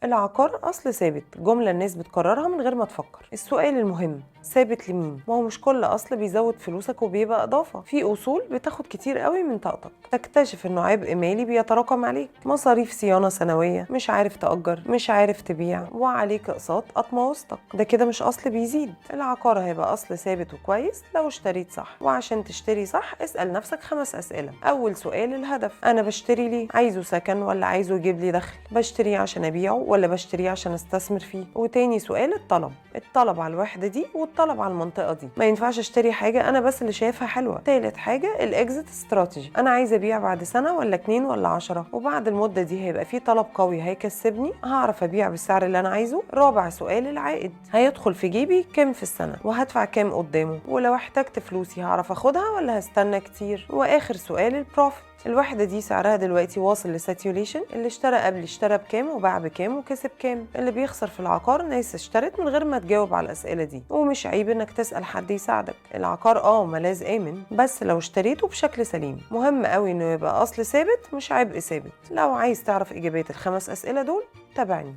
العقار أصل ثابت، جملة الناس بتكررها من غير ما تفكر. السؤال المهم ثابت لمين؟ ما هو مش كل أصل بيزود فلوسك وبيبقى إضافة. في أصول بتاخد كتير قوي من طاقتك، تكتشف إنه عبء مالي بيتراكم عليك، مصاريف صيانة سنوية، مش عارف تأجر، مش عارف تبيع، وعليك أقساط قطمة وسطك. ده كده مش أصل بيزيد. العقار هيبقى أصل ثابت وكويس لو اشتريت صح، وعشان تشتري صح اسأل نفسك 5 أسئلة. أول سؤال الهدف، أنا بشتري ليه؟ عايزه سكن ولا عايزه يجيب لي دخل؟ بشتريه عشان أبيعه ولا بشتريه عشان استثمر فيه؟ وتاني سؤال الطلب على الوحدة دي والطلب على المنطقة دي. ما ينفعش اشتري حاجة أنا بس اللي شايفها حلوة. تالت حاجة الإكزيت استراتيجي، أنا عايزة أبيع بعد سنة ولا 2 ولا 10، وبعد المدة دي هيبقى في طلب قوي هيكسبني، هعرف أبيع بالسعر اللي أنا عايزه. رابع سؤال العائد، هيدخل في جيبي كام في السنة وهدفع كام قدامه، ولو احتجت فلوسي هعرف أخدها ولا هستنى كتير. وآخر سؤال البروفيت، الوحدة دي سعرها دلوقتي واصل لساتيوليشن، اللي اشترى قبل اشترى بكام وباع بكام وكسب كام. اللي بيخسر في العقار ناس اشترت من غير ما تجاوب على الأسئلة دي، ومش عيب انك تسأل حد يساعدك. العقار ملاذ آمن بس لو اشتريته بشكل سليم. مهم قوي انه يبقى أصل ثابت مش عبء ثابت. لو عايز تعرف إجابات ال5 أسئلة دول تابعني.